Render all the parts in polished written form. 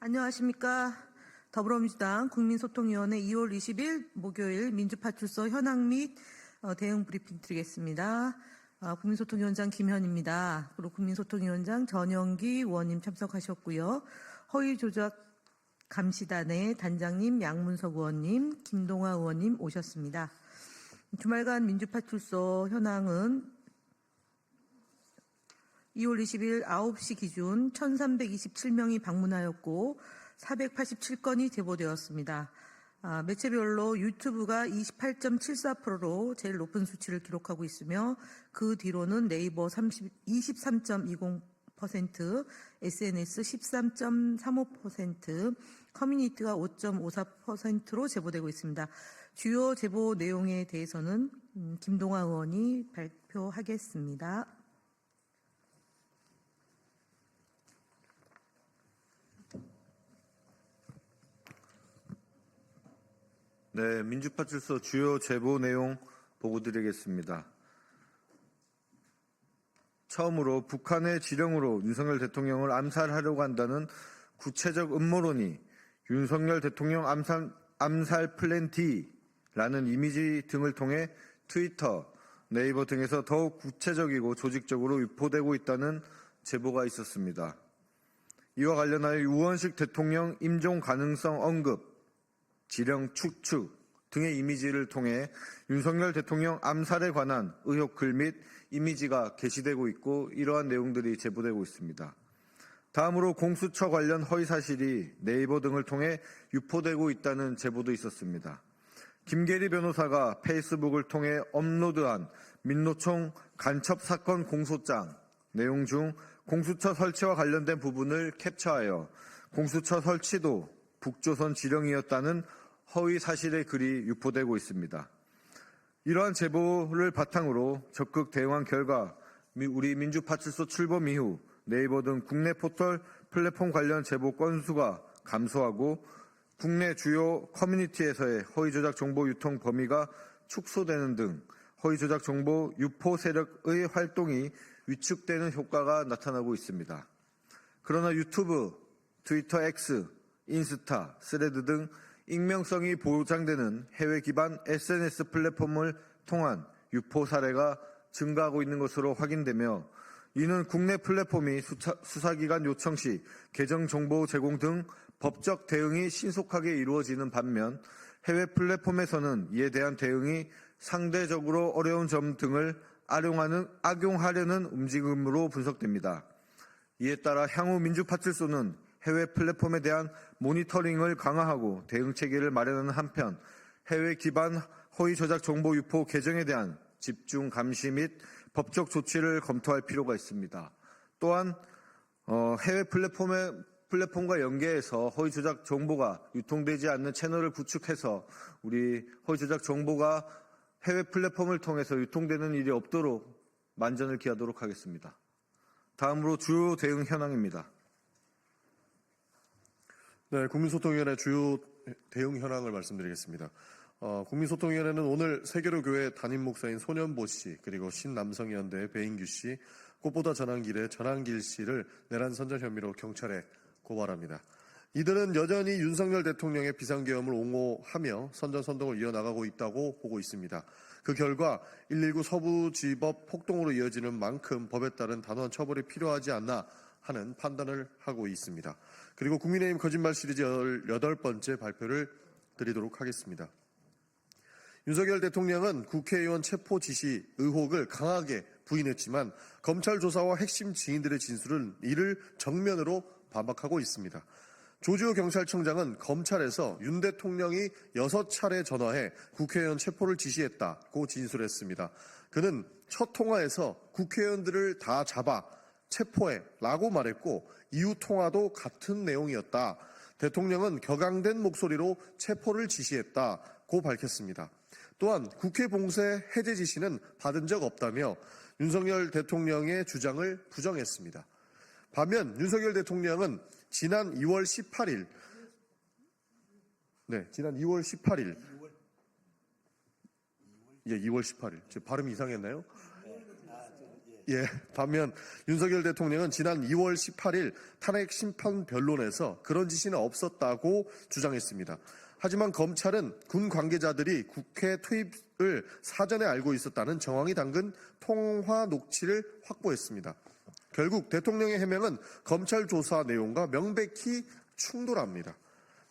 안녕하십니까. 더불어민주당 국민소통위원회 2월 20일 목요일 민주파출소 현황 및 대응 브리핑 드리겠습니다. 국민소통위원장 김현입니다. 그리고 국민소통위원장 전영기 의원님 참석하셨고요. 허위조작 감시단의 단장님 양문석 의원님, 김동화 의원님 오셨습니다. 주말간 민주파출소 현황은 2월 20일 9시 기준 1,327명이 방문하였고 487건이 제보되었습니다. 매체별로 유튜브가 28.74%로 제일 높은 수치를 기록하고 있으며 그 뒤로는 네이버 23.20%, SNS 13.35%, 커뮤니티가 5.54%로 제보되고 있습니다. 주요 제보 내용에 대해서는 김동화 의원이 발표하겠습니다. 네, 민주파출소 주요 제보 내용 보고드리겠습니다. 처음으로 북한의 지령으로 윤석열 대통령을 암살하려고 한다는 구체적 음모론이 윤석열 대통령 암살 플랜 D라는 이미지 등을 통해 트위터, 네이버 등에서 더욱 구체적이고 조직적으로 유포되고 있다는 제보가 있었습니다. 이와 관련하여 우원식 대통령 임종 가능성 언급, 지령 추측 등의 이미지를 통해 윤석열 대통령 암살에 관한 의혹 글 및 이미지가 게시되고 있고 이러한 내용들이 제보되고 있습니다. 다음으로 공수처 관련 허위사실이 네이버 등을 통해 유포되고 있다는 제보도 있었습니다. 김계리 변호사가 페이스북을 통해 업로드한 민노총 간첩사건 공소장 내용 중 공수처 설치와 관련된 부분을 캡처하여 공수처 설치도 북조선 지령이었다는 허위 사실의 글이 유포되고 있습니다. 이러한 제보를 바탕으로 적극 대응한 결과 우리 민주파출소 출범 이후 네이버 등 국내 포털 플랫폼 관련 제보 건수가 감소하고 국내 주요 커뮤니티에서의 허위조작 정보 유통 범위가 축소되는 등 허위조작 정보 유포 세력의 활동이 위축되는 효과가 나타나고 있습니다. 그러나 유튜브, 트위터 X, 인스타, 스레드 등 익명성이 보장되는 해외 기반 SNS 플랫폼을 통한 유포 사례가 증가하고 있는 것으로 확인되며 이는 국내 플랫폼이 수사기관 요청 시 계정 정보 제공 등 법적 대응이 신속하게 이루어지는 반면 해외 플랫폼에서는 이에 대한 대응이 상대적으로 어려운 점 등을 악용하려는 움직임으로 분석됩니다. 이에 따라 향후 민주파출소는 해외 플랫폼에 대한 모니터링을 강화하고 대응 체계를 마련하는 한편 해외 기반 허위 조작 정보 유포 계정에 대한 집중 감시 및 법적 조치를 검토할 필요가 있습니다. 또한 해외 플랫폼과 연계해서 허위 조작 정보가 유통되지 않는 채널을 구축해서 우리 허위 조작 정보가 해외 플랫폼을 통해서 유통되는 일이 없도록 만전을 기하도록 하겠습니다. 다음으로 주요 대응 현황입니다. 네, 국민소통위원회 주요 대응 현황을 말씀드리겠습니다. 국민소통위원회는 오늘 세계로교회 담임 목사인 손현보 씨, 그리고 신남성연대 배인규 씨, 꽃보다 전환길의 전환길 씨를 내란 선전 혐의로 경찰에 고발합니다. 이들은 여전히 윤석열 대통령의 비상계엄을 옹호하며 선전선동을 이어나가고 있다고 보고 있습니다. 그 결과 119 서부지법 폭동으로 이어지는 만큼 법에 따른 단호한 처벌이 필요하지 않나 하는 판단을 하고 있습니다. 그리고 국민의힘 거짓말 시리즈 18번째 발표를 드리도록 하겠습니다. 윤석열 대통령은 국회의원 체포 지시 의혹을 강하게 부인했지만 검찰 조사와 핵심 증인들의 진술은 이를 정면으로 반박하고 있습니다. 조지호 경찰청장은 검찰에서 윤 대통령이 6차례 전화해 국회의원 체포를 지시했다고 진술했습니다. 그는 첫 통화에서 국회의원들을 다 잡아 체포해라고 말했고 이후 통화도 같은 내용이었다. 대통령은 격앙된 목소리로 체포를 지시했다고 밝혔습니다. 또한 국회 봉쇄 해제 지시는 받은 적 없다며 윤석열 대통령의 주장을 부정했습니다. 반면 윤석열 대통령은 지난 2월 18일 예, 2월 18일. 제 발음이 이상했나요? 반면 윤석열 대통령은 지난 2월 18일 탄핵 심판 변론에서 그런 지시는 없었다고 주장했습니다. 하지만 검찰은 군 관계자들이 국회 투입을 사전에 알고 있었다는 정황이 담긴 통화 녹취를 확보했습니다. 결국 대통령의 해명은 검찰 조사 내용과 명백히 충돌합니다.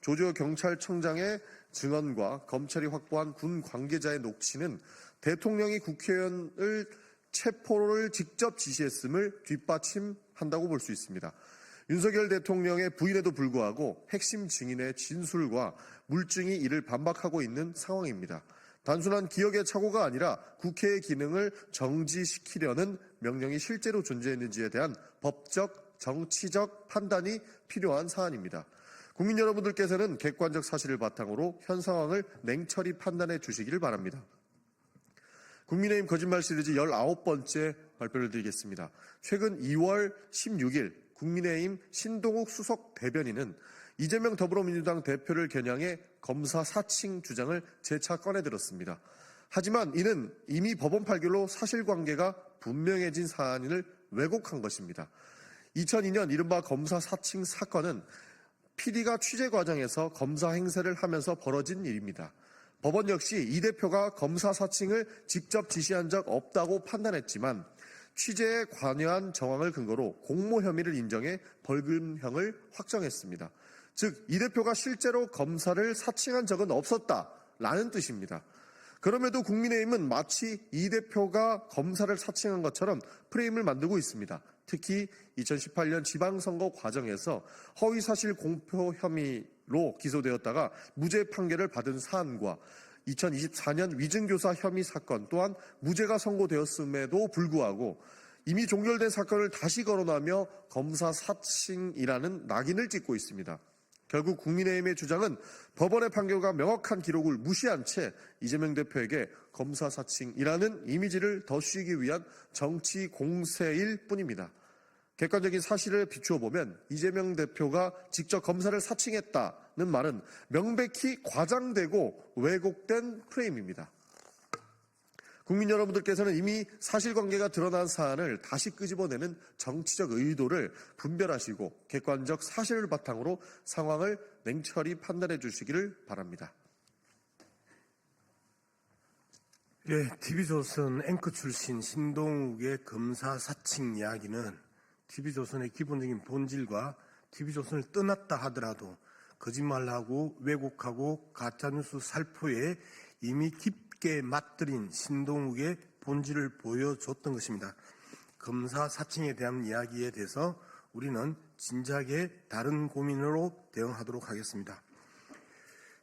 조지호 경찰청장의 증언과 검찰이 확보한 군 관계자의 녹취는 대통령이 국회의원을 체포를 직접 지시했음을 뒷받침한다고 볼 수 있습니다. 윤석열 대통령의 부인에도 불구하고 핵심 증인의 진술과 물증이 이를 반박하고 있는 상황입니다. 단순한 기억의 착오가 아니라 국회의 기능을 정지시키려는 명령이 실제로 존재했는지에 대한 법적, 정치적 판단이 필요한 사안입니다. 국민 여러분들께서는 객관적 사실을 바탕으로 현 상황을 냉철히 판단해 주시기를 바랍니다. 국민의힘 거짓말 시리즈 19번째 발표를 드리겠습니다. 최근 2월 16일 국민의힘 신동욱 수석 대변인은 이재명 더불어민주당 대표를 겨냥해 검사 사칭 주장을 재차 꺼내들었습니다. 하지만 이는 이미 법원 판결로 사실관계가 분명해진 사안을 왜곡한 것입니다. 2002년 이른바 검사 사칭 사건은 PD가 취재 과정에서 검사 행세를 하면서 벌어진 일입니다. 법원 역시 이 대표가 검사 사칭을 직접 지시한 적 없다고 판단했지만 취재에 관여한 정황을 근거로 공모 혐의를 인정해 벌금형을 확정했습니다. 즉, 이 대표가 실제로 검사를 사칭한 적은 없었다라는 뜻입니다. 그럼에도 국민의힘은 마치 이 대표가 검사를 사칭한 것처럼 프레임을 만들고 있습니다. 특히 2018년 지방선거 과정에서 허위사실 공표 혐의로 기소되었다가 무죄 판결을 받은 사안과 2024년 위증교사 혐의 사건 또한 무죄가 선고되었음에도 불구하고 이미 종결된 사건을 다시 거론하며 검사 사칭이라는 낙인을 찍고 있습니다. 결국 국민의힘의 주장은 법원의 판결과 명확한 기록을 무시한 채 이재명 대표에게 검사 사칭이라는 이미지를 덧씌우기 위한 정치 공세일 뿐입니다. 객관적인 사실을 비추어 보면 이재명 대표가 직접 검사를 사칭했다는 말은 명백히 과장되고 왜곡된 프레임입니다. 국민 여러분들께서는 이미 사실관계가 드러난 사안을 다시 끄집어내는 정치적 의도를 분별하시고 객관적 사실을 바탕으로 상황을 냉철히 판단해 주시기를 바랍니다. TV조선 앵커 출신 신동욱의 검사 사칭 이야기는 TV조선의 기본적인 본질과 TV조선을 떠났다 하더라도 거짓말하고 왜곡하고 가짜뉴스 살포에 이미 깊게 맞들인 신동욱의 본질을 보여줬던 것입니다. 검사 사칭에 대한 이야기에 대해서 우리는 진작에 다른 고민으로 대응하도록 하겠습니다.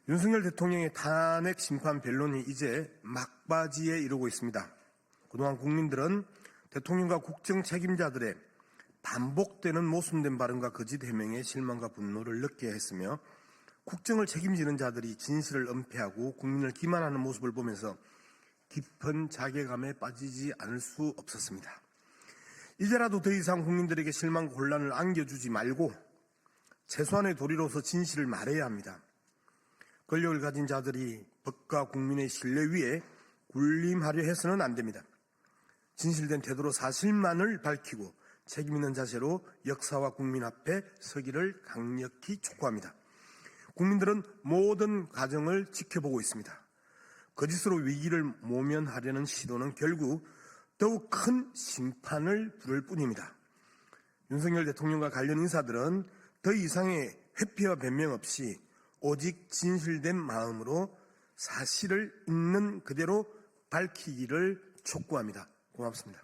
윤석열 대통령의 탄핵 심판 변론이 이제 막바지에 이르고 있습니다. 그동안 국민들은 대통령과 국정 책임자들의 반복되는 모순된 발언과 거짓 해명에 실망과 분노를 느끼게 했으며 국정을 책임지는 자들이 진실을 은폐하고 국민을 기만하는 모습을 보면서 깊은 자괴감에 빠지지 않을 수 없었습니다. 이제라도 더 이상 국민들에게 실망과 혼란을 안겨주지 말고 최소한의 도리로서 진실을 말해야 합니다. 권력을 가진 자들이 법과 국민의 신뢰 위에 군림하려 해서는 안 됩니다. 진실된 태도로 사실만을 밝히고 책임 있는 자세로 역사와 국민 앞에 서기를 강력히 촉구합니다. 국민들은 모든 과정을 지켜보고 있습니다. 거짓으로 위기를 모면하려는 시도는 결국 더욱 큰 심판을 부를 뿐입니다. 윤석열 대통령과 관련 인사들은 더 이상의 회피와 변명 없이 오직 진실된 마음으로 사실을 있는 그대로 밝히기를 촉구합니다. 고맙습니다.